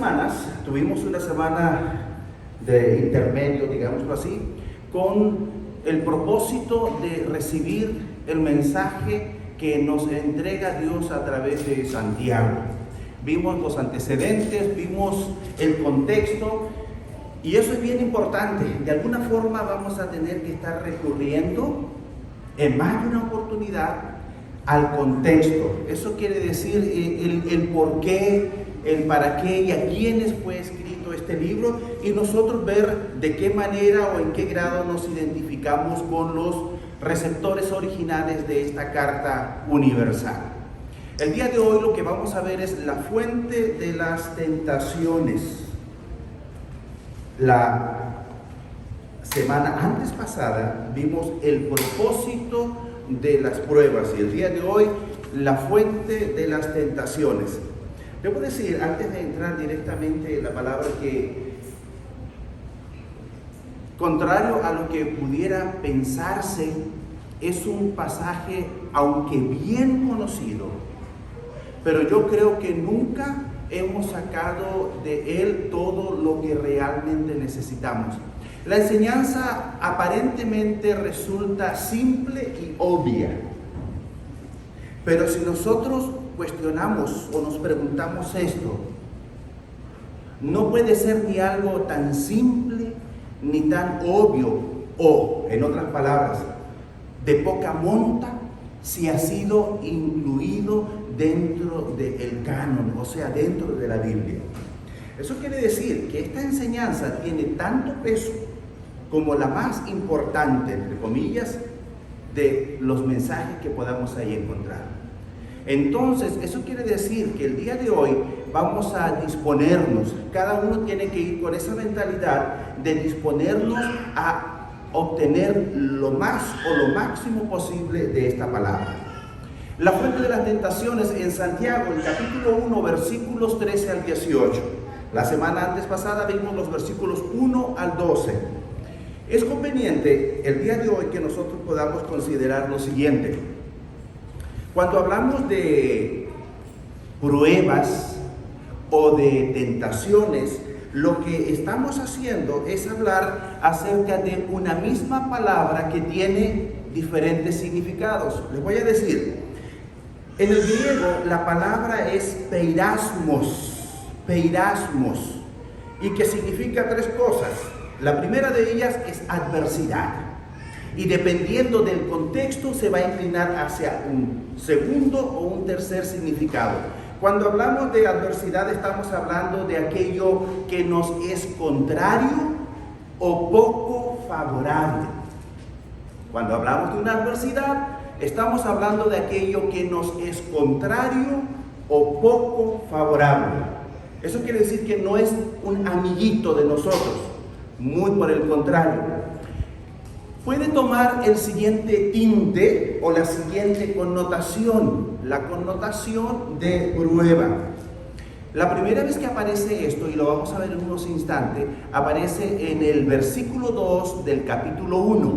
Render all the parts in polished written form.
semanas tuvimos una semana de intermedio, digámoslo así, con el propósito de recibir el mensaje que nos entrega Dios a través de Santiago. Vimos los antecedentes, vimos el contexto, y eso es bien importante. De alguna forma vamos a tener que estar recurriendo en más de una oportunidad al contexto. Eso quiere decir el por qué, el para qué y a quiénes fue escrito este libro, y nosotros ver de qué manera o en qué grado nos identificamos con los receptores originales de esta carta universal. El día de hoy lo que vamos a ver es la fuente de las tentaciones. La semana antes pasada vimos el propósito de las pruebas y el día de hoy la fuente de las tentaciones. Debo decir, antes de entrar directamente en la palabra, que contrario a lo que pudiera pensarse, es un pasaje, aunque bien conocido, pero yo creo que nunca hemos sacado de él todo lo que realmente necesitamos. La enseñanza aparentemente resulta simple y obvia, pero si nosotros cuestionamos o nos preguntamos esto, no puede ser ni algo tan simple ni tan obvio, o, en otras palabras, de poca monta, si ha sido incluido dentro del canon, o sea, dentro de la Biblia. Eso quiere decir que esta enseñanza tiene tanto peso como la más importante, entre comillas, de los mensajes que podamos ahí encontrar. Entonces, eso quiere decir que el día de hoy vamos a disponernos, cada uno tiene que ir con esa mentalidad de disponernos a obtener lo más o lo máximo posible de esta palabra. La fuente de las tentaciones en Santiago, el capítulo 1, versículos 13 al 18. La semana antes pasada vimos los versículos 1 al 12. Es conveniente el día de hoy que nosotros podamos considerar lo siguiente. Cuando hablamos de pruebas o de tentaciones, lo que estamos haciendo es hablar acerca de una misma palabra que tiene diferentes significados. Les voy a decir, en el griego la palabra es peirasmos, y que significa tres cosas. La primera de ellas es adversidad, y dependiendo del contexto se va a inclinar hacia un segundo o un tercer significado. Cuando hablamos de adversidad estamos hablando de aquello que nos es contrario o poco favorable. Cuando hablamos de una adversidad estamos hablando de aquello que nos es contrario o poco favorable. Eso quiere decir que no es un amiguito de nosotros, muy por el contrario. Puede tomar el siguiente tinte o la siguiente connotación, la connotación de prueba. La primera vez que aparece esto, y lo vamos a ver en unos instantes, aparece en el versículo 2 del capítulo 1.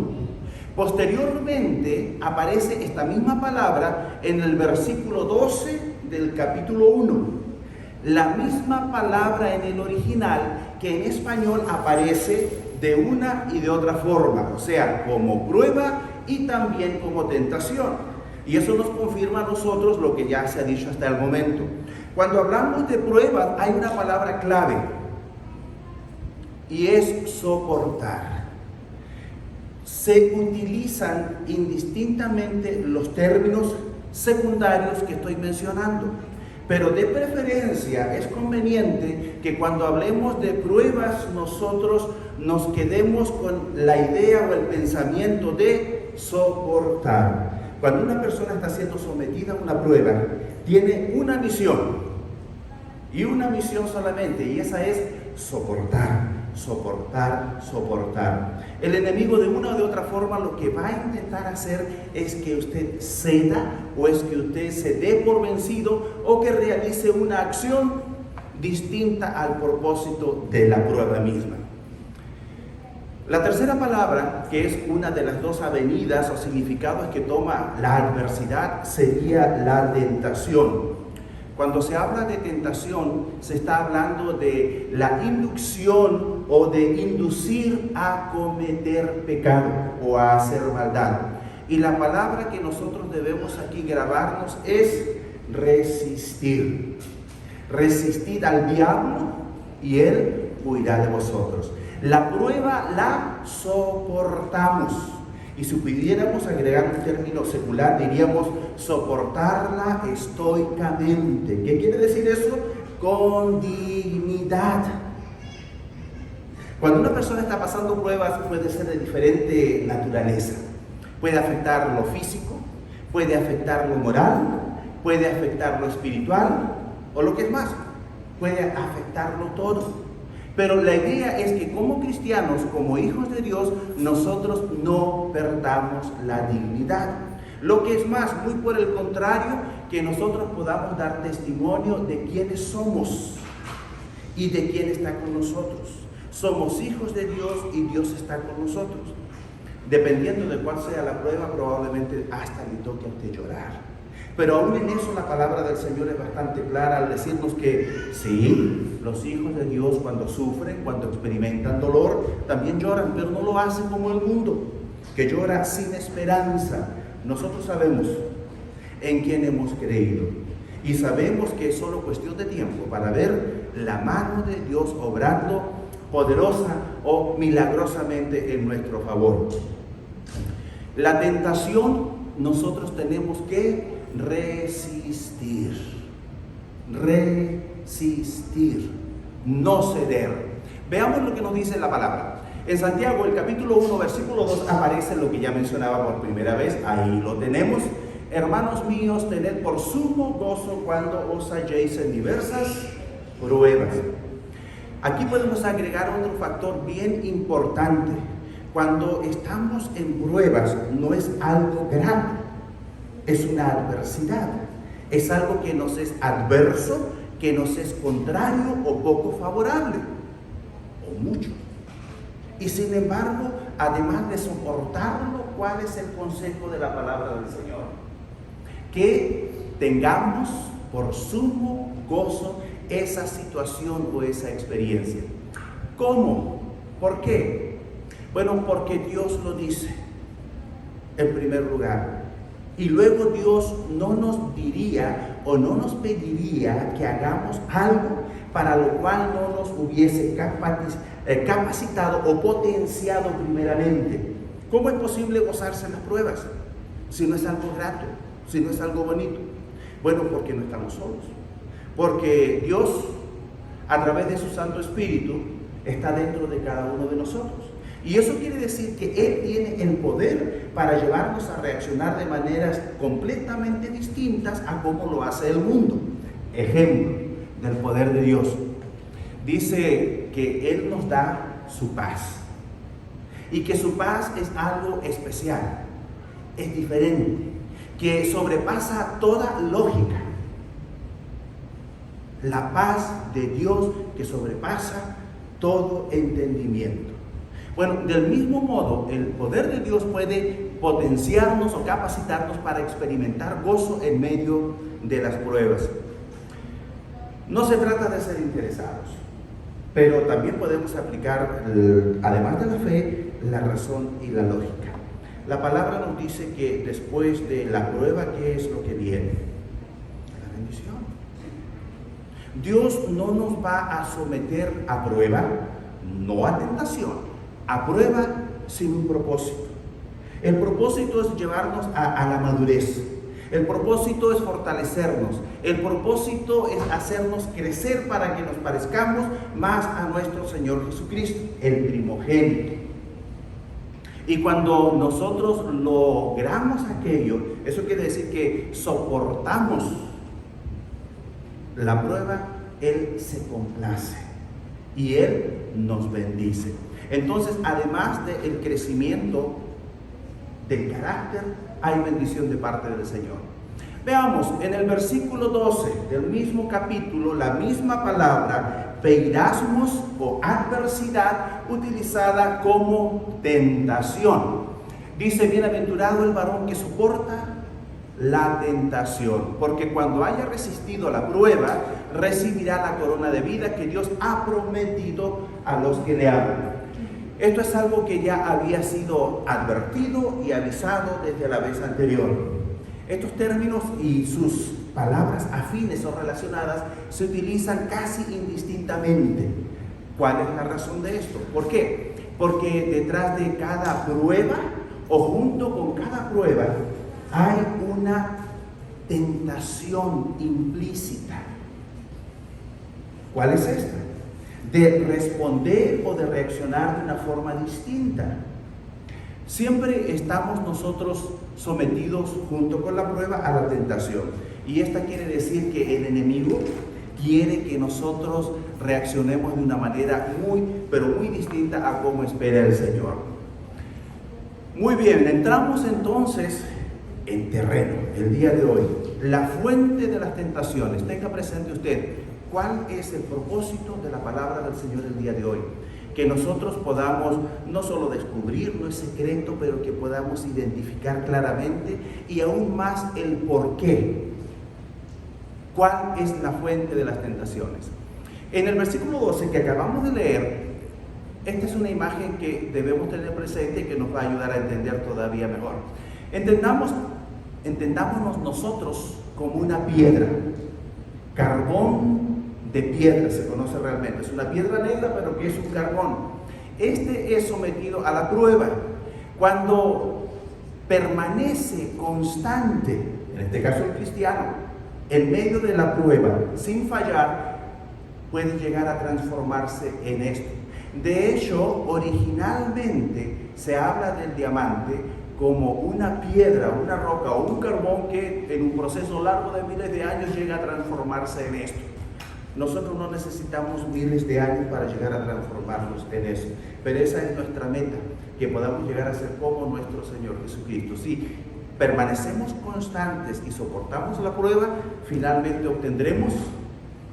Posteriormente aparece esta misma palabra en el versículo 12 del capítulo 1. La misma palabra en el original que en español aparece de una y de otra forma, o sea, como prueba y también como tentación. Y eso nos confirma a nosotros lo que ya se ha dicho hasta el momento. Cuando hablamos de pruebas hay una palabra clave y es soportar. Se utilizan indistintamente los términos secundarios que estoy mencionando. Pero de preferencia es conveniente que cuando hablemos de pruebas nosotros nos quedemos con la idea o el pensamiento de soportar. Cuando una persona está siendo sometida a una prueba, tiene una misión y una misión solamente, y esa es soportar. El enemigo de una o de otra forma lo que va a intentar hacer es que usted ceda, o es que usted se dé por vencido, o que realice una acción distinta al propósito de la prueba misma. La tercera palabra, que es una de las dos avenidas o significados que toma la adversidad, sería la tentación. Cuando se habla de tentación, se está hablando de la inducción o de inducir a cometer pecado o a hacer maldad. Y la palabra que nosotros debemos aquí grabarnos es resistir. Resistid al diablo y él huirá de vosotros. La prueba la soportamos. Y si pudiéramos agregar un término secular, diríamos soportarla estoicamente. ¿Qué quiere decir eso? Con dignidad. Cuando una persona está pasando pruebas, puede ser de diferente naturaleza. Puede afectar lo físico, puede afectar lo moral, puede afectar lo espiritual, o lo que es más, puede afectarlo todo. Pero la idea es que como cristianos, como hijos de Dios, nosotros no perdamos la dignidad. Lo que es más, muy por el contrario, que nosotros podamos dar testimonio de quiénes somos y de quién está con nosotros. Somos hijos de Dios y Dios está con nosotros. Dependiendo de cuál sea la prueba, probablemente hasta le toque a usted llorar. Pero aún en eso la palabra del Señor es bastante clara al decirnos que sí, los hijos de Dios cuando sufren, cuando experimentan dolor, también lloran, pero no lo hacen como el mundo, que llora sin esperanza. Nosotros sabemos en quién hemos creído y sabemos que es solo cuestión de tiempo para ver la mano de Dios obrando poderosa o milagrosamente en nuestro favor. La tentación nosotros tenemos que resistir, no ceder. Veamos lo que nos dice la palabra. En Santiago, el capítulo 1, versículo 2, aparece lo que ya mencionaba por primera vez. Ahí lo tenemos. Hermanos míos, tened por sumo gozo cuando os halléis en diversas pruebas. Aquí podemos agregar otro factor bien importante. Cuando estamos en pruebas, no es algo grave, es una adversidad. Es algo que nos es adverso, que nos es contrario o poco favorable, o mucho. Y sin embargo, además de soportarlo, ¿cuál es el consejo de la palabra del Señor? Que tengamos por sumo gozo esa situación o esa experiencia. ¿Cómo? ¿Por qué? Bueno, porque Dios lo dice en primer lugar. Y luego Dios no nos diría o no nos pediría que hagamos algo para lo cual no nos hubiese capacitado o potenciado primeramente. ¿Cómo es posible gozarse en las pruebas si no es algo grato, si no es algo bonito? Bueno, porque no estamos solos. Porque Dios, a través de su Santo Espíritu, está dentro de cada uno de nosotros. Y eso quiere decir que Él tiene el poder para llevarnos a reaccionar de maneras completamente distintas a cómo lo hace el mundo. Ejemplo del poder de Dios. Dice que Él nos da su paz. Y que su paz es algo especial, es diferente, que sobrepasa toda lógica. La paz de Dios que sobrepasa todo entendimiento. Bueno, del mismo modo, el poder de Dios puede potenciarnos o capacitarnos para experimentar gozo en medio de las pruebas. No se trata de ser interesados, pero también podemos aplicar, además de la fe, la razón y la lógica. La palabra nos dice que después de la prueba, ¿qué es lo que viene? La bendición. Dios no nos va a someter a prueba, no a tentación, a prueba sin un propósito. El propósito es llevarnos a la madurez. El propósito es fortalecernos. El propósito es hacernos crecer para que nos parezcamos más a nuestro Señor Jesucristo, el primogénito. Y cuando nosotros logramos aquello, eso quiere decir que soportamos la prueba, Él se complace y Él nos bendice. Entonces, además del crecimiento del carácter, hay bendición de parte del Señor. Veamos, en el versículo 12 del mismo capítulo, la misma palabra, peirasmos o adversidad, utilizada como tentación. Dice, bienaventurado el varón que soporta la tentación, porque cuando haya resistido la prueba, recibirá la corona de vida que Dios ha prometido a los que le aman. Esto es algo que ya había sido advertido y avisado desde la vez anterior. Estos términos y sus palabras afines o relacionadas se utilizan casi indistintamente. ¿Cuál es la razón de esto? ¿Por qué? Porque detrás de cada prueba o junto con cada prueba hay una tentación implícita. ¿Cuál es esta? De responder o de reaccionar de una forma distinta. Siempre estamos nosotros sometidos junto con la prueba a la tentación. Y esta quiere decir que el enemigo quiere que nosotros reaccionemos de una manera pero muy distinta a como espera el Señor. Muy bien, entramos entonces en terreno el día de hoy. La fuente de las tentaciones. Tenga presente usted cuál es el propósito de la palabra del Señor el día de hoy. Que nosotros podamos no solo descubrir, no es secreto, pero que podamos identificar claramente y aún más el por qué. ¿Cuál es la fuente de las tentaciones? En el versículo 12 que acabamos de leer, esta es una imagen que debemos tener presente y que nos va a ayudar a entender todavía mejor. Entendámonos nosotros como una piedra, carbón de piedra se conoce realmente, es una piedra negra pero que es un carbón. Este es sometido a la prueba. Cuando permanece constante, en este caso el cristiano, en medio de la prueba, sin fallar, puede llegar a transformarse en esto. De hecho, originalmente se habla del diamante como una piedra, una roca o un carbón que en un proceso largo de miles de años llega a transformarse en esto. Nosotros no necesitamos miles de años para llegar a transformarnos en eso, pero esa es nuestra meta, que podamos llegar a ser como nuestro Señor Jesucristo. Si permanecemos constantes y soportamos la prueba, finalmente obtendremos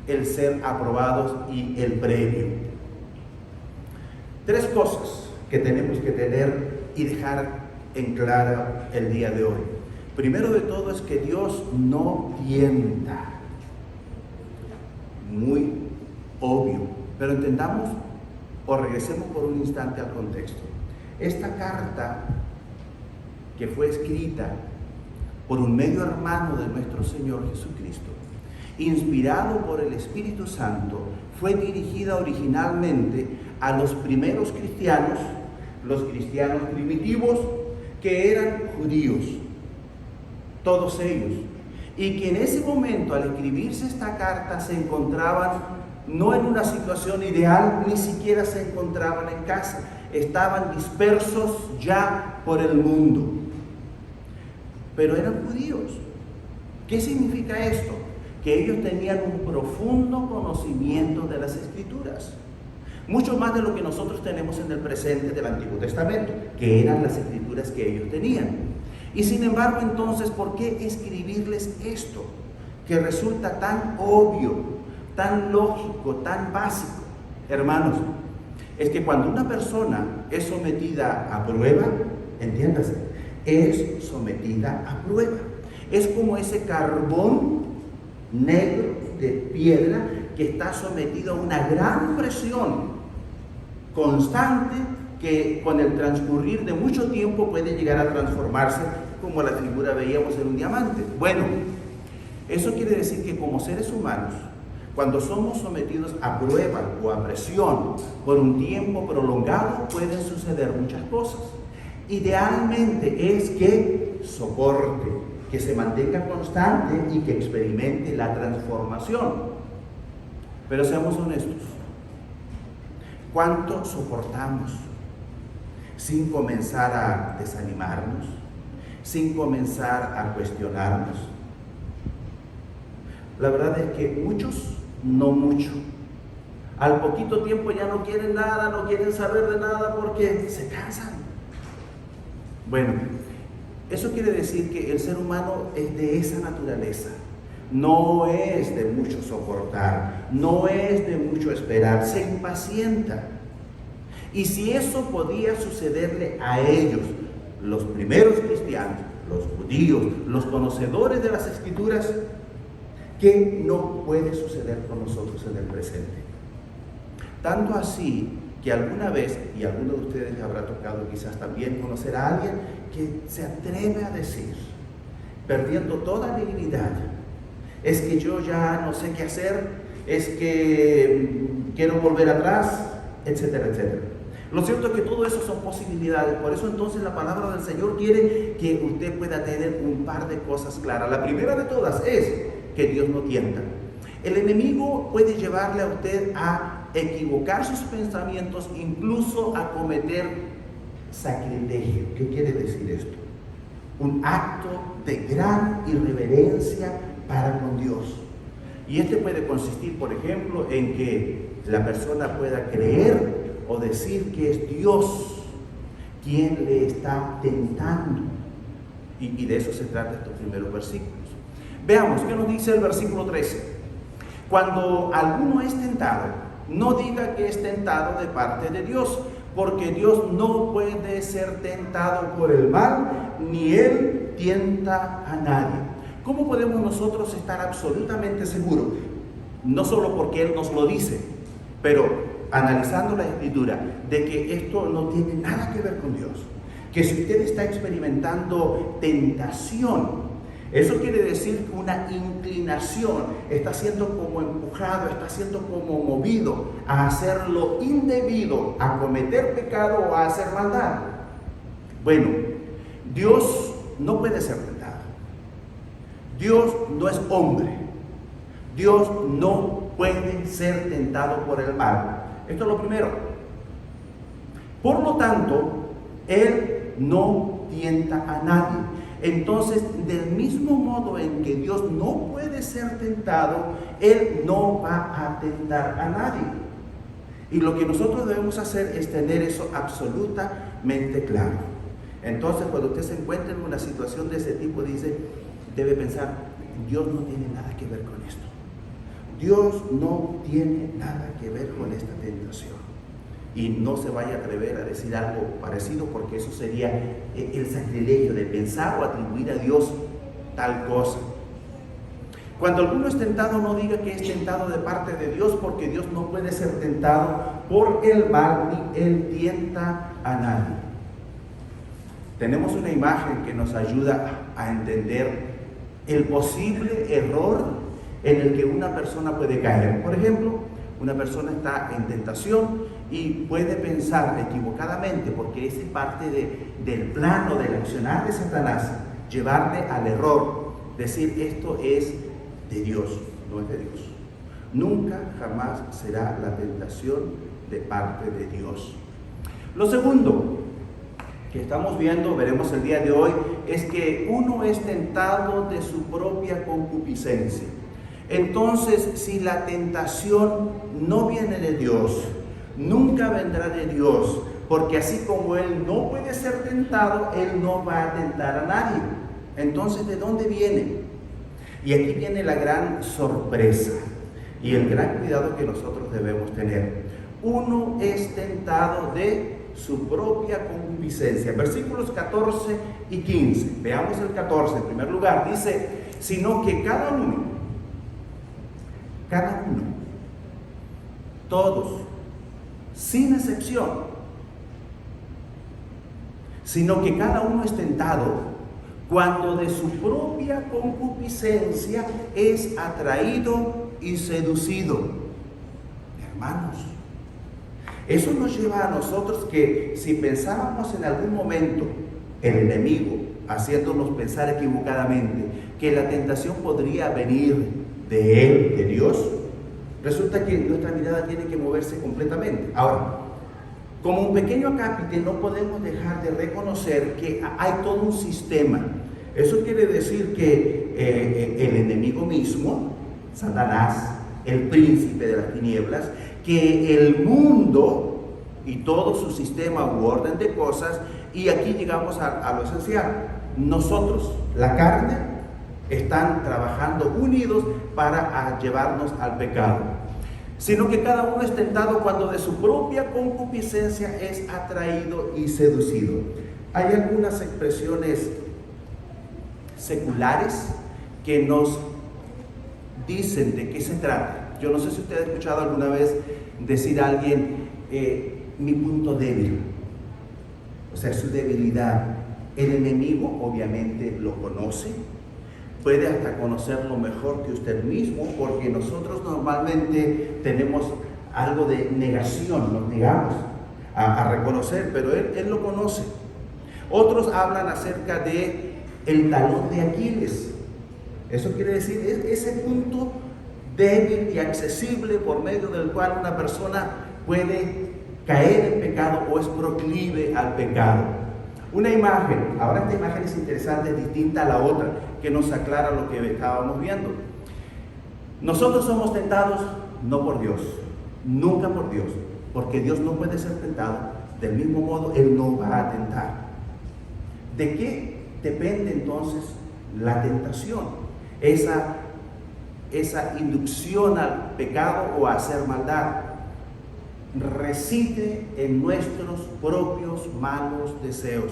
el ser aprobados y el premio. 3 cosas que tenemos que tener y dejar en clara el día de hoy. Primero de todo es que Dios no tienta. Muy obvio, pero entendamos o regresemos por un instante al contexto. Esta carta que fue escrita por un medio hermano de nuestro Señor Jesucristo, inspirado por el Espíritu Santo, fue dirigida originalmente a los primeros cristianos, los cristianos primitivos, que eran judíos, todos ellos, y que en ese momento, al escribirse esta carta, se encontraban no en una situación ideal, ni siquiera se encontraban en casa, estaban dispersos ya por el mundo, pero eran judíos. ¿Qué significa esto? Que ellos tenían un profundo conocimiento de las Escrituras, mucho más de lo que nosotros tenemos en el presente del Antiguo Testamento, que eran las Escrituras que ellos tenían. Y sin embargo, entonces, ¿por qué escribirles esto? Que resulta tan obvio, tan lógico, tan básico. Hermanos, es que cuando una persona es sometida a prueba, entiéndase, es sometida a prueba. Es como ese carbón negro de piedra que está sometido a una gran presión constante que con el transcurrir de mucho tiempo puede llegar a transformarse, como la figura veíamos, en un diamante. Bueno, eso quiere decir que como seres humanos, cuando somos sometidos a prueba o a presión por un tiempo prolongado, pueden suceder muchas cosas. Idealmente es que soporte, que se mantenga constante y que experimente la transformación. Pero seamos honestos, ¿cuánto soportamos sin comenzar a desanimarnos, sin comenzar a cuestionarnos? La verdad es que muchos, no mucho. Al poquito tiempo ya no quieren nada, no quieren saber de nada porque se cansan. Bueno, eso quiere decir que el ser humano es de esa naturaleza. No es de mucho soportar, no es de mucho esperar, se impacienta. Y si eso podía sucederle a ellos, los primeros cristianos, los judíos, los conocedores de las Escrituras, que no puede suceder con nosotros en el presente. Tanto así que alguna vez, y a alguno de ustedes les habrá tocado quizás también conocer a alguien que se atreve a decir, perdiendo toda dignidad, es que yo ya no sé qué hacer, es que quiero volver atrás, etcétera, etcétera. Lo cierto es que todo eso son posibilidades, por eso entonces la palabra del Señor quiere que usted pueda tener un par de cosas claras. La primera de todas es que Dios no tienta. El enemigo puede llevarle a usted a equivocar sus pensamientos, incluso a cometer sacrilegio. ¿Qué quiere decir esto? Un acto de gran irreverencia para con Dios. Y este puede consistir, por ejemplo, en que la persona pueda creer o decir que es Dios quien le está tentando. Y de eso se trata estos primeros versículos. Veamos qué nos dice el versículo 13. Cuando alguno es tentado, no diga que es tentado de parte de Dios, porque Dios no puede ser tentado por el mal, ni Él tienta a nadie. ¿Cómo podemos nosotros estar absolutamente seguros? No solo porque Él nos lo dice, pero analizando la Escritura, de que esto no tiene nada que ver con Dios. Que si usted está experimentando tentación, eso quiere decir una inclinación, está siendo como empujado, está siendo como movido a hacer lo indebido, a cometer pecado o a hacer maldad. Bueno, Dios no puede ser tentado. Dios no es hombre. Dios no puede ser tentado por el mal. Esto es lo primero. Por lo tanto, Él no tienta a nadie. Entonces, del mismo modo en que Dios no puede ser tentado, Él no va a tentar a nadie. Y lo que nosotros debemos hacer es tener eso absolutamente claro. Entonces, cuando usted se encuentra en una situación de ese tipo, debe pensar, Dios no tiene nada que ver con esto. Dios no tiene nada que ver con esta tentación. Y no se vaya a atrever a decir algo parecido, porque eso sería el sacrilegio de pensar o atribuir a Dios tal cosa. Cuando alguno es tentado, no diga que es tentado de parte de Dios, porque Dios no puede ser tentado por el mal, ni Él tienta a nadie. Tenemos una imagen que nos ayuda a entender el posible error en el que una persona puede caer. Por ejemplo, una persona está en tentación y puede pensar equivocadamente, porque es parte del plano del accionar de Satanás, llevarle al error, decir esto es de Dios, no es de Dios. Nunca, jamás será la tentación de parte de Dios. Lo segundo que estamos viendo, veremos el día de hoy, es que uno es tentado de su propia concupiscencia. Entonces, si la tentación no viene de Dios, nunca vendrá de Dios, porque así como Él no puede ser tentado, Él no va a tentar a nadie. Entonces, ¿de dónde viene? Y aquí viene la gran sorpresa y el gran cuidado que nosotros debemos tener. Uno es tentado de su propia concupiscencia. Versículos 14 y 15. Veamos el 14. En primer lugar, dice, sino que cada uno, todos, sin excepción, sino que cada uno es tentado cuando de su propia concupiscencia es atraído y seducido. Hermanos, eso nos lleva a nosotros que si pensábamos en algún momento el enemigo haciéndonos pensar equivocadamente que la tentación podría venir de Él, de Dios, resulta que nuestra mirada tiene que moverse completamente. Ahora, como un pequeño acápite, no podemos dejar de reconocer que hay todo un sistema. Eso quiere decir que el enemigo mismo, Satanás, el príncipe de las tinieblas, que el mundo y todo su sistema u orden de cosas, y aquí llegamos a lo esencial. Nosotros, la carne, están trabajando unidos para llevarnos al pecado, sino que cada uno es tentado cuando de su propia concupiscencia es atraído y seducido. Hay algunas expresiones seculares que nos dicen de qué se trata. Yo no sé si usted ha escuchado alguna vez decir a alguien, mi punto débil, o sea, su debilidad. El enemigo obviamente lo conoce, puede hasta conocerlo mejor que usted mismo, porque nosotros normalmente tenemos algo de negación, nos negamos a reconocer, pero él lo conoce. Otros hablan acerca de el talón de Aquiles. Eso quiere decir ese punto débil y accesible por medio del cual una persona puede caer en pecado o es proclive al pecado. Una imagen, ahora esta imagen es interesante, es distinta a la otra, que nos aclara lo que estábamos viendo. Nosotros somos tentados no por Dios, nunca por Dios, porque Dios no puede ser tentado. Del mismo modo, Él no va a tentar. ¿De qué depende entonces la tentación? Esa inducción al pecado o a hacer maldad reside en nuestros propios malos deseos.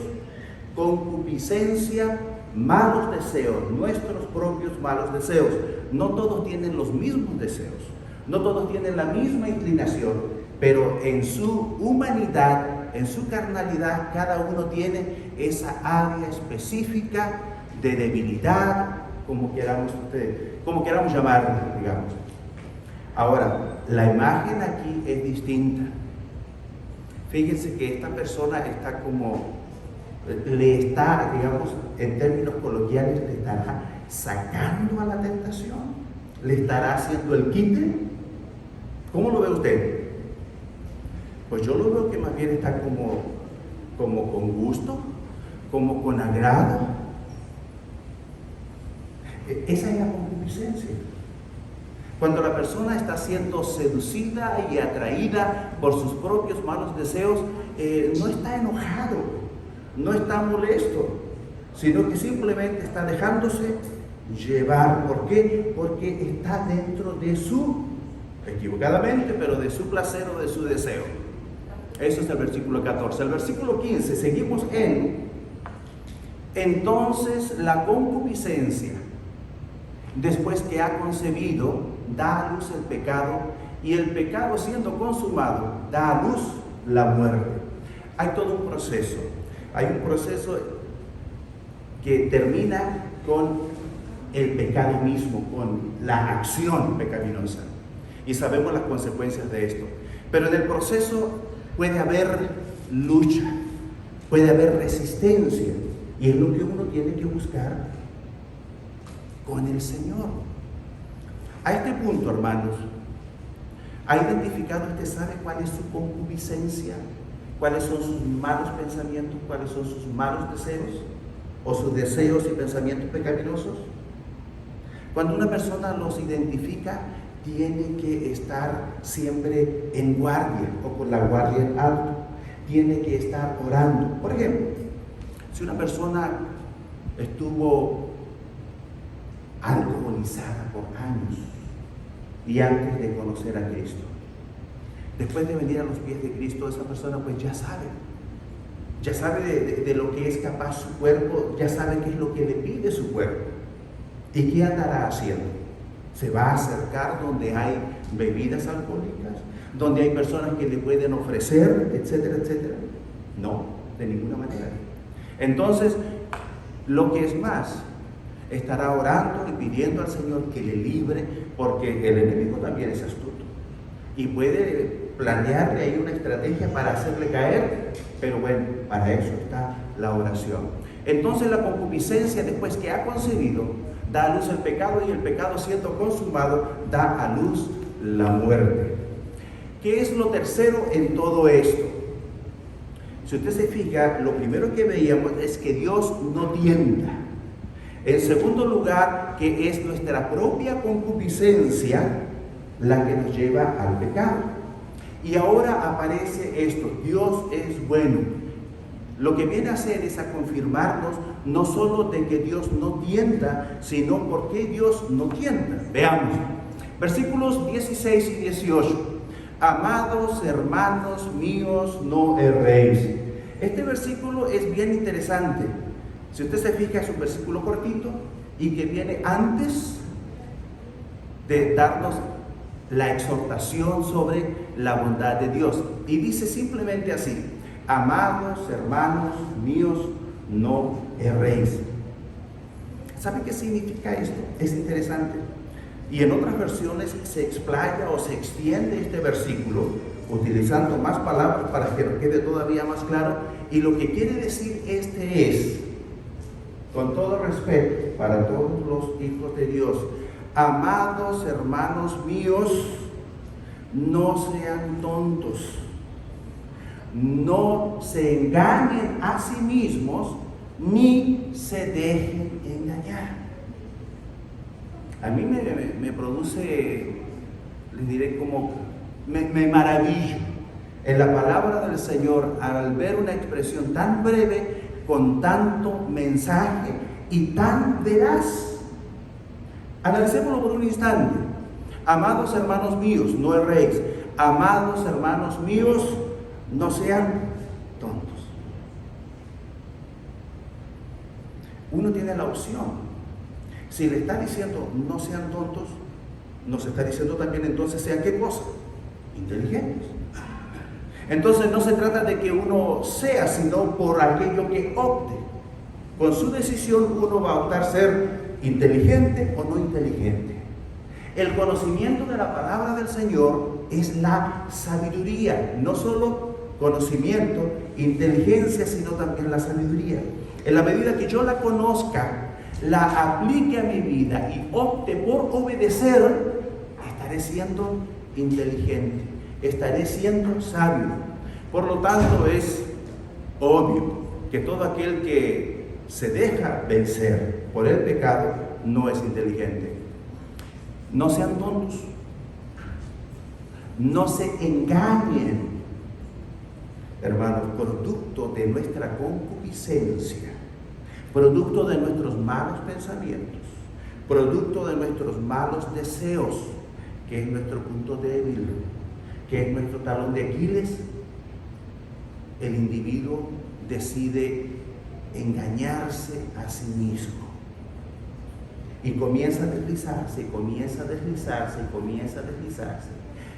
Concupiscencia, malos deseos, nuestros propios malos deseos. No todos tienen los mismos deseos, no todos tienen la misma inclinación, pero en su humanidad, en su carnalidad, cada uno tiene esa área específica de debilidad, como queramos llamarla, digamos. Ahora, la imagen aquí es distinta. Fíjense que esta persona está digamos, en términos coloquiales, le estará sacando a la tentación, le estará haciendo el quite. ¿Cómo lo ve usted? Pues yo lo veo que más bien está como con gusto, como con agrado. Esa es la concupiscencia. Cuando la persona está siendo seducida y atraída por sus propios malos deseos, no está enojado, no está molesto, sino que simplemente está dejándose llevar. ¿Por qué? Porque está dentro de su, equivocadamente, pero de su placer o de su deseo. Eso es el versículo 14. El versículo 15, seguimos entonces la concupiscencia, después que ha concebido, da a luz el pecado, y el pecado siendo consumado, da a luz la muerte. Hay todo un proceso. Hay un proceso que termina con el pecado mismo, con la acción pecaminosa. Y sabemos las consecuencias de esto. Pero en el proceso puede haber lucha, puede haber resistencia. Y es lo que uno tiene que buscar con el Señor. A este punto, hermanos, ¿ha identificado usted, sabe cuál es su concupiscencia? ¿Cuáles son sus malos pensamientos? ¿Cuáles son sus malos deseos? ¿O sus deseos y pensamientos pecaminosos? Cuando una persona los identifica, tiene que estar siempre en guardia o con la guardia en alto. Tiene que estar orando. Por ejemplo, si una persona estuvo alcoholizada por años y antes de conocer a Cristo, después de venir a los pies de Cristo, esa persona pues ya sabe de lo que es capaz su cuerpo, ya sabe qué es lo que le pide su cuerpo. ¿Y qué andará haciendo? ¿Se va a acercar donde hay bebidas alcohólicas, donde hay personas que le pueden ofrecer, etcétera, etcétera? No, de ninguna manera. Entonces, lo que es más, estará orando y pidiendo al Señor que le libre, porque el enemigo también es astuto y puede planearle ahí una estrategia para hacerle caer, pero bueno, para eso está la oración. Entonces la concupiscencia, después que ha concebido, da a luz el pecado, y el pecado siendo consumado, da a luz la muerte. ¿Qué es lo tercero en todo esto? Si usted se fija, lo primero que veíamos es que Dios no tienta. En segundo lugar, que es nuestra propia concupiscencia la que nos lleva al pecado. Y ahora aparece esto: Dios es bueno. Lo que viene a hacer es a confirmarnos no solo de que Dios no tienta, sino por qué Dios no tienta. Veamos, versículos 16 y 18. Amados hermanos míos, no erréis. Este versículo es bien interesante, Si usted se fija, es un versículo cortito y que viene antes de darnos la exhortación sobre la bondad de Dios. Y dice simplemente así: amados hermanos míos, no erréis. ¿Sabe qué significa esto? Es interesante. Y en otras versiones se explaya o se extiende este versículo utilizando más palabras para que nos quede todavía más claro. Y lo que quiere decir este es, con todo respeto para todos los hijos de Dios, amados hermanos míos, no sean tontos, no se engañen a sí mismos, ni se dejen engañar. A mí me produce, les diré, como me maravillo en la palabra del Señor al ver una expresión tan breve con tanto mensaje y tan veraz. Analicémoslo por un instante. Amados hermanos míos, no erréis. Amados hermanos míos, no sean tontos. Uno tiene la opción. Si le está diciendo no sean tontos, nos está diciendo también entonces sean ¿qué cosa? Inteligentes. Entonces no se trata de que uno sea, sino por aquello que opte. Con su decisión uno va a optar ser inteligente o no inteligente. El conocimiento de la palabra del Señor es la sabiduría, no solo conocimiento, inteligencia, sino también la sabiduría. En la medida que yo la conozca, la aplique a mi vida y opte por obedecer, estaré siendo inteligente, estaré siendo sabio. Por lo tanto, es obvio que todo aquel que se deja vencer por el pecado no es inteligente. No sean tontos, no se engañen, hermanos, producto de nuestra concupiscencia, producto de nuestros malos pensamientos, producto de nuestros malos deseos, que es nuestro punto débil, que es nuestro talón de Aquiles. El individuo decide engañarse a sí mismo y comienza a deslizarse, comienza a deslizarse, comienza a deslizarse,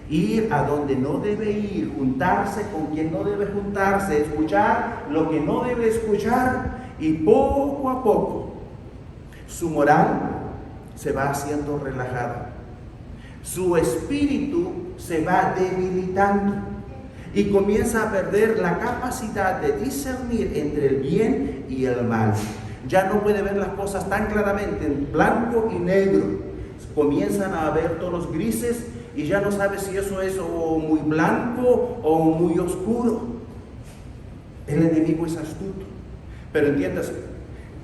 ir a donde no debe ir, juntarse con quien no debe juntarse, escuchar lo que no debe escuchar, y poco a poco su moral se va haciendo relajada, su espíritu se va debilitando y comienza a perder la capacidad de discernir entre el bien y el mal. Ya no puede ver las cosas tan claramente en blanco y negro. Comienzan a ver tonos grises y ya no sabe si eso es o muy blanco o muy oscuro. El enemigo es astuto. Pero entiéndase,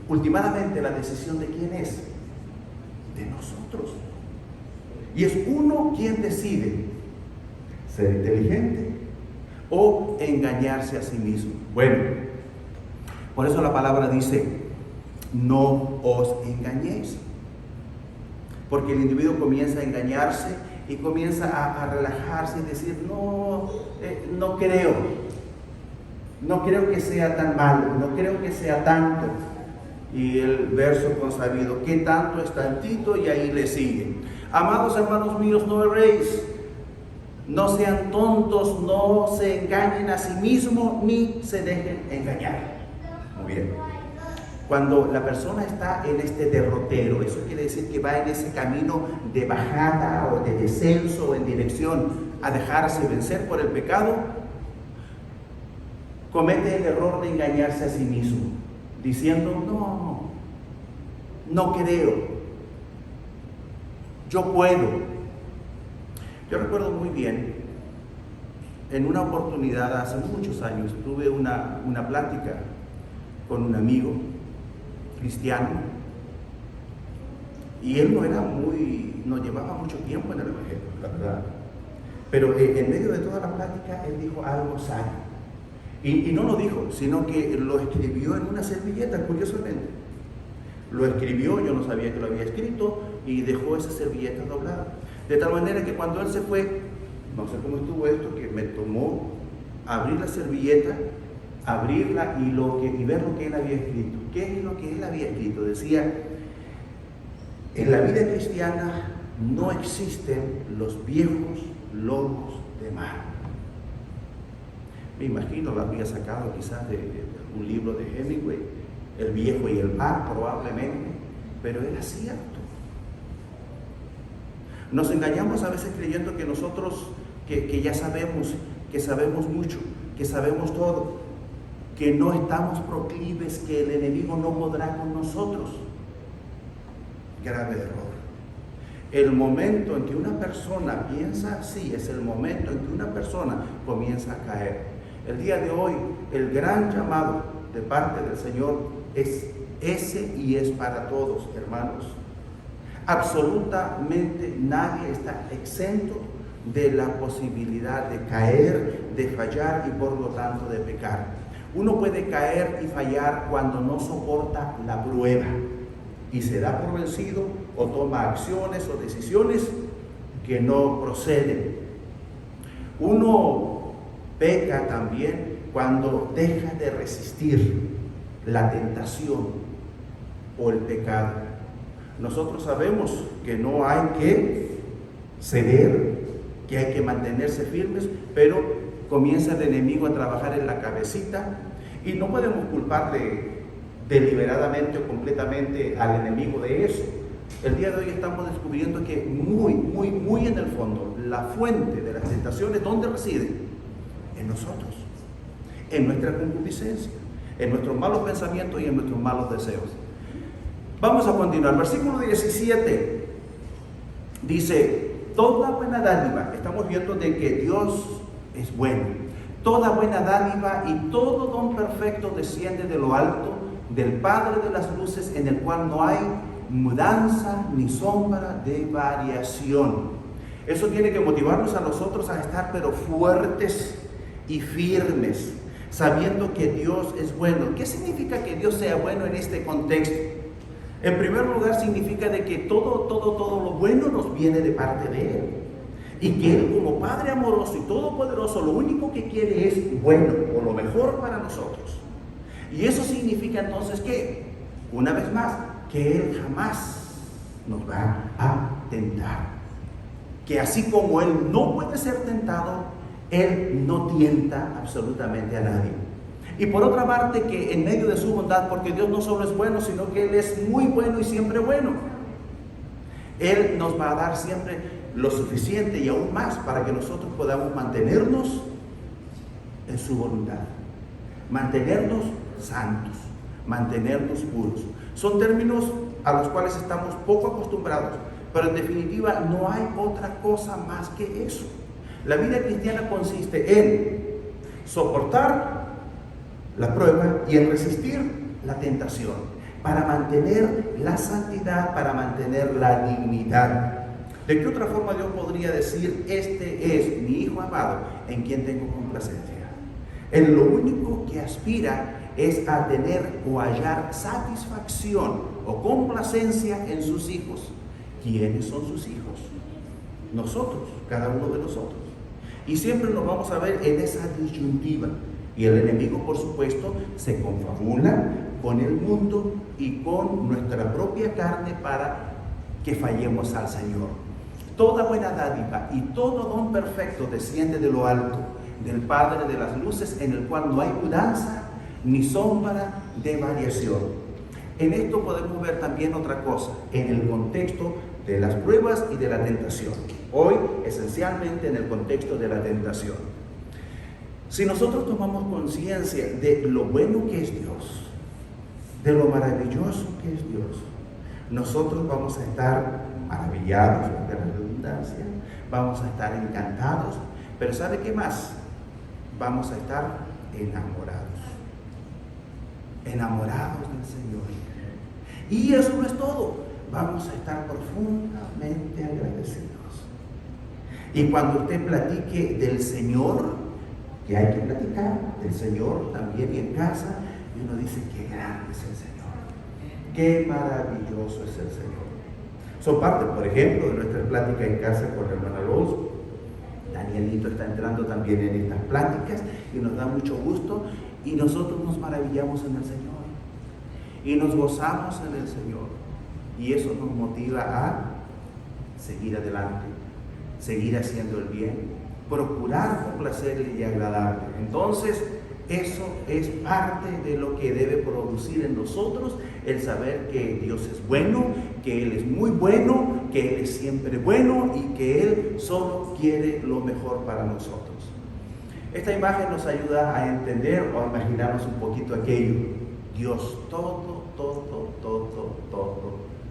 últimamente la decisión de quién es, de nosotros. Y es uno quien decide ser inteligente o engañarse a sí mismo. Bueno, por eso la palabra dice, no os engañéis. Porque el individuo comienza a engañarse y comienza a relajarse y decir, no creo que sea tan malo, no creo que sea tanto. Y el verso consabido, ¿qué tanto es tantito? Y ahí le sigue. Amados hermanos míos, no erréis, no sean tontos, no se engañen a sí mismos, ni se dejen engañar. Muy bien. Cuando la persona está en este derrotero, eso quiere decir que va en ese camino de bajada o de descenso en dirección a dejarse vencer por el pecado, comete el error de engañarse a sí mismo, diciendo, no creo, yo puedo. Yo recuerdo muy bien, en una oportunidad hace muchos años, tuve una plática con un amigo cristiano, y él no llevaba mucho tiempo en el evangelio, la verdad, pero en medio de toda la plática él dijo algo sabio, y no lo dijo, sino que lo escribió en una servilleta, curiosamente. Lo escribió, yo no sabía que lo había escrito, y dejó esa servilleta doblada, de tal manera que cuando él se fue, no sé cómo estuvo esto, que me tomó abrir la servilleta, abrirla y ver lo que él había escrito. ¿Qué es lo que él había escrito? Decía, en la vida cristiana no existen los viejos lobos de mar. Me imagino lo había sacado quizás de un libro de Hemingway, El viejo y el mar, probablemente, pero era cierto. Nos engañamos a veces creyendo que nosotros, que ya sabemos, que sabemos mucho, que sabemos todo, que no estamos proclives, que el enemigo no podrá con nosotros. Grave error. El momento en que una persona piensa así es el momento en que una persona comienza a caer. El día de hoy, el gran llamado de parte del Señor es ese y es para todos, hermanos. Absolutamente nadie está exento de la posibilidad de caer, de fallar y por lo tanto de pecar. Uno puede caer y fallar cuando no soporta la prueba y se da por vencido o toma acciones o decisiones que no proceden. Uno peca también cuando deja de resistir la tentación o el pecado. Nosotros sabemos que no hay que ceder, que hay que mantenerse firmes, pero comienza el enemigo a trabajar en la cabecita y no podemos culparle deliberadamente o completamente al enemigo de eso. El día de hoy estamos descubriendo que muy en el fondo, la fuente de las tentaciones, ¿dónde reside? En nosotros, en nuestra concupiscencia, en nuestros malos pensamientos y en nuestros malos deseos. Vamos a continuar. Versículo 17 dice, toda buena dádiva, estamos viendo de que Dios es bueno. Toda buena dádiva y todo don perfecto desciende de lo alto, del Padre de las luces, en el cual no hay mudanza ni sombra de variación. Eso tiene que motivarnos a nosotros a estar pero fuertes y firmes, sabiendo que Dios es bueno. ¿Qué significa que Dios sea bueno en este contexto? En primer lugar, significa de que todo lo bueno nos viene de parte de Él. Y que Él, como Padre amoroso y todopoderoso, lo único que quiere es bueno o lo mejor para nosotros. Y eso significa entonces que, una vez más, que Él jamás nos va a tentar. Que así como Él no puede ser tentado, Él no tienta absolutamente a nadie. Y por otra parte, que en medio de su bondad, porque Dios no solo es bueno, sino que Él es muy bueno y siempre bueno, Él nos va a dar siempre lo suficiente y aún más para que nosotros podamos mantenernos en su voluntad, mantenernos santos, mantenernos puros. Son términos a los cuales estamos poco acostumbrados, pero en definitiva no hay otra cosa más que eso. La vida cristiana consiste en soportar la prueba y en resistir la tentación, para mantener la santidad, para mantener la dignidad. ¿De qué otra forma Dios podría decir, este es mi Hijo amado, en quien tengo complacencia? Él lo único que aspira es a tener o hallar satisfacción o complacencia en sus hijos. ¿Quiénes son sus hijos? Nosotros, cada uno de nosotros. Y siempre nos vamos a ver en esa disyuntiva. Y el enemigo, por supuesto, se confabula con el mundo y con nuestra propia carne para que fallemos al Señor. Toda buena dádiva y todo don perfecto desciende de lo alto, del Padre de las luces, en el cual no hay mudanza ni sombra de variación. En esto podemos ver también otra cosa, en el contexto de las pruebas y de la tentación. Hoy, esencialmente en el contexto de la tentación. Si nosotros tomamos conciencia de lo bueno que es Dios, de lo maravilloso que es Dios, nosotros vamos a estar maravillados de la redundancia, vamos a estar encantados, pero ¿sabe qué más? Vamos a estar enamorados del Señor. Y eso no es todo, vamos a estar profundamente agradecidos. Y cuando usted platique del Señor, que hay que platicar del Señor también y en casa, y uno dice, qué grande es el Señor, qué maravilloso es el Señor. Son parte, por ejemplo, de nuestra plática en casa con el hermano Alonso. Danielito está entrando también en estas pláticas y nos da mucho gusto Y nosotros nos maravillamos en el Señor. Y nos gozamos en el Señor. Y eso nos motiva a seguir adelante, seguir haciendo el bien, procurar complacerle y agradarle. Entonces, eso es parte de lo que debe producir en nosotros el saber que Dios es bueno, que Él es muy bueno, que Él es siempre bueno y que Él solo quiere lo mejor para nosotros. Esta imagen nos ayuda a entender o a imaginarnos un poquito aquello. Dios, todo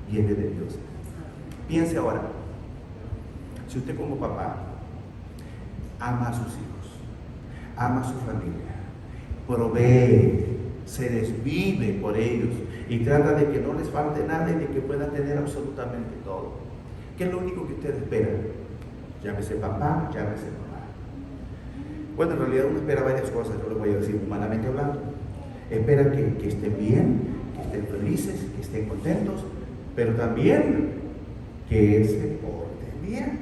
viene de Dios. Piense ahora, si usted como papá ama a sus hijos, ama a su familia, provee, se desvive por ellos y trata de que no les falte nada y de que puedan tener absolutamente todo, ¿qué es lo único que usted espera? Llámese papá, llámese mamá. Bueno, en realidad uno espera varias cosas, yo les voy a decir humanamente hablando. Espera que estén bien, que estén felices, que estén contentos, pero también que se porten bien.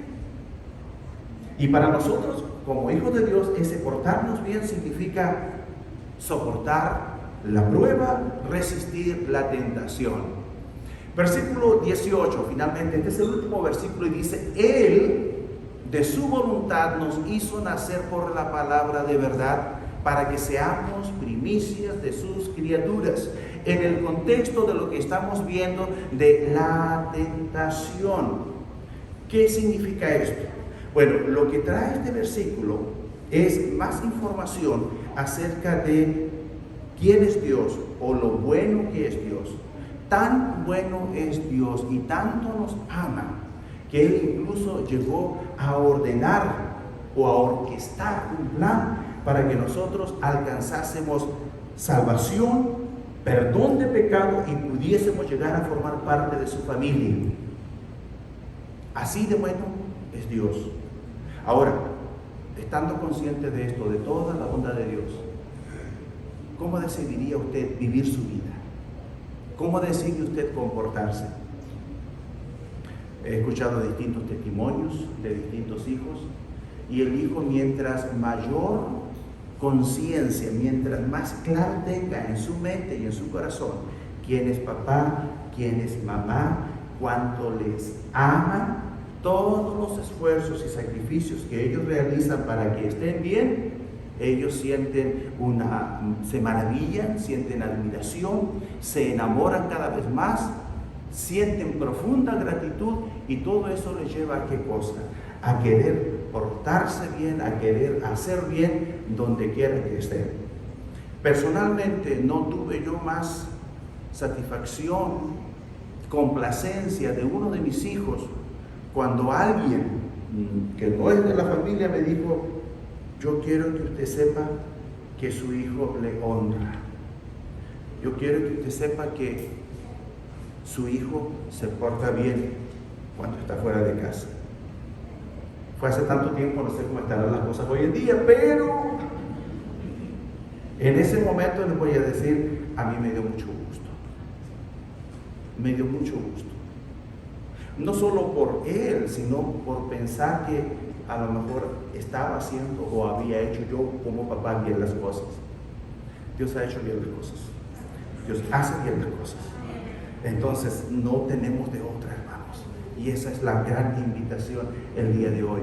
Y para nosotros, como hijos de Dios, ese portarnos bien significa soportar la prueba, resistir la tentación. Versículo 18, finalmente, este es el último versículo y dice: Él de su voluntad nos hizo nacer por la palabra de verdad, para que seamos primicias de sus criaturas. En el contexto de lo que estamos viendo de la tentación, ¿qué significa esto? Bueno, lo que trae este versículo es más información acerca de quién es Dios o lo bueno que es Dios. Tan bueno es Dios y tanto nos ama que Él incluso llegó a ordenar o a orquestar un plan para que nosotros alcanzásemos salvación, perdón de pecado y pudiésemos llegar a formar parte de su familia. Así de bueno es Dios. Ahora, estando consciente de esto, de toda la bondad de Dios, ¿cómo decidiría usted vivir su vida? ¿Cómo decide usted comportarse? He escuchado distintos testimonios de distintos hijos, y el hijo, mientras mayor conciencia, mientras más claro tenga en su mente y en su corazón quién es papá, quién es mamá, cuánto les ama, todos los esfuerzos y sacrificios que ellos realizan para que estén bien, ellos sienten se maravillan, sienten admiración, se enamoran cada vez más, sienten profunda gratitud, y todo eso les lleva a ¿qué cosa? A querer portarse bien, a querer hacer bien donde quiera que estén. Personalmente no tuve yo más satisfacción, complacencia de uno de mis hijos cuando alguien que no es de la familia me dijo: yo quiero que usted sepa que su hijo le honra. Yo quiero que usted sepa que su hijo se porta bien cuando está fuera de casa. Fue hace tanto tiempo, no sé cómo estarán las cosas hoy en día, pero en ese momento les voy a decir, a mí me dio mucho gusto. Me dio mucho gusto. No solo por él, sino por pensar que a lo mejor estaba haciendo o había hecho yo como papá bien las cosas. Dios ha hecho bien las cosas. Dios hace bien las cosas. Entonces no tenemos de otra, hermanos. Y esa es la gran invitación el día de hoy.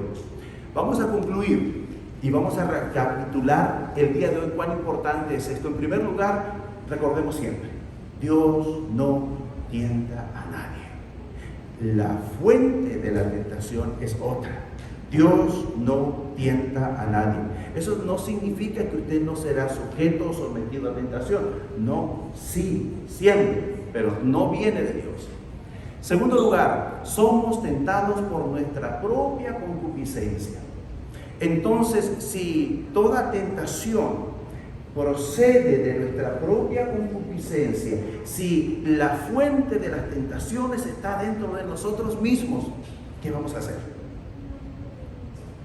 Vamos a concluir y vamos a recapitular el día de hoy cuán importante es esto. En primer lugar, recordemos siempre, Dios no tienta a nadie. La fuente de la tentación es otra. Dios no tienta a nadie. Eso no significa que usted no será sujeto o sometido a tentación. No, sí, siempre, pero no viene de Dios. Segundo lugar, somos tentados por nuestra propia concupiscencia. Entonces, si toda tentación procede de nuestra propia concupiscencia, si la fuente de las tentaciones está dentro de nosotros mismos, ¿qué vamos a hacer?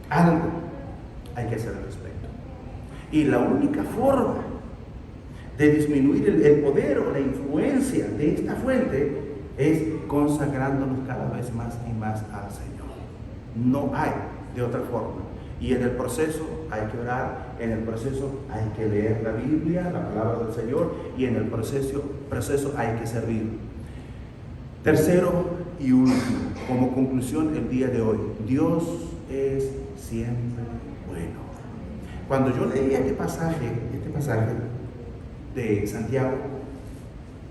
Algo hay que hacer al respecto. Y la única forma de disminuir el poder o la influencia de esta fuente es consagrándonos cada vez más y más al Señor. No hay de otra forma. Y en el proceso hay que orar, En el proceso hay que leer la Biblia, la palabra del Señor, y en el proceso hay que servir. Tercero y último, como conclusión el día de hoy, Dios es siempre bueno. Cuando yo leía este pasaje de Santiago,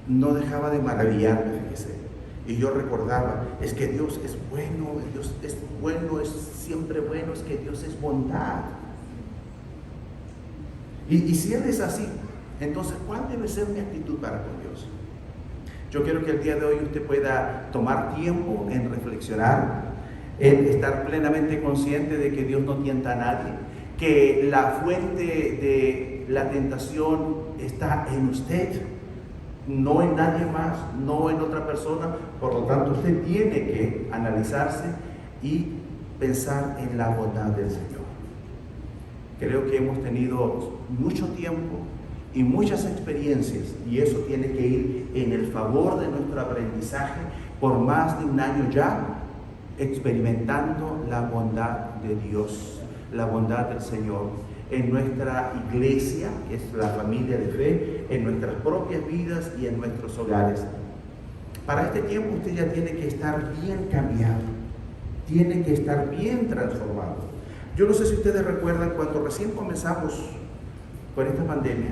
no dejaba de maravillarme, fíjese. Y yo recordaba, es que Dios es bueno, Dios es bueno, es siempre bueno, es que Dios es bondad. Y si Él es así, entonces, ¿cuál debe ser mi actitud para con Dios? Yo quiero que el día de hoy usted pueda tomar tiempo en reflexionar, en estar plenamente consciente de que Dios no tienta a nadie, que la fuente de la tentación está en usted, no en nadie más, no en otra persona. Por lo tanto, usted tiene que analizarse y pensar en la bondad del Señor. Creo que hemos tenido mucho tiempo y muchas experiencias, y eso tiene que ir en el favor de nuestro aprendizaje por más de un año ya, experimentando la bondad de Dios, la bondad del Señor en nuestra iglesia, que es la familia de fe, en nuestras propias vidas y en nuestros hogares. Para este tiempo usted ya tiene que estar bien cambiado, tiene que estar bien transformado. Yo no sé si ustedes recuerdan cuando recién comenzamos con esta pandemia,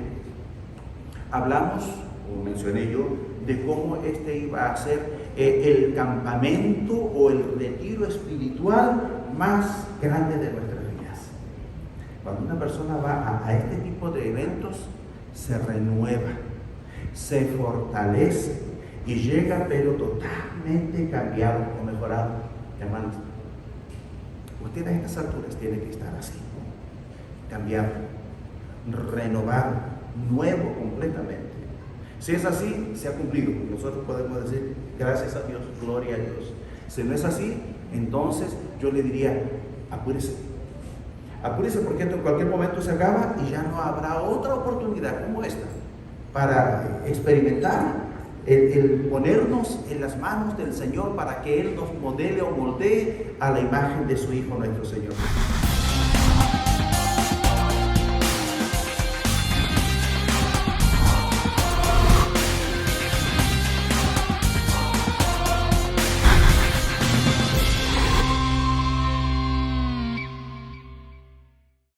hablamos, o mencioné yo, de cómo este iba a ser el campamento o el retiro espiritual más grande de nuestras vidas. Cuando una persona va a este tipo de eventos, se renueva, se fortalece y llega pero totalmente cambiado o mejorado. Hermanos, usted a estas alturas tiene que estar así, cambiado, renovado, nuevo completamente. Si es así, se ha cumplido. Nosotros podemos decir, gracias a Dios, gloria a Dios. Si no es así, entonces yo le diría, apúrese. Apúrese, porque esto en cualquier momento se acaba y ya no habrá otra oportunidad como esta para experimentar el ponernos en las manos del Señor para que Él nos modele o moldee a la imagen de su Hijo nuestro Señor.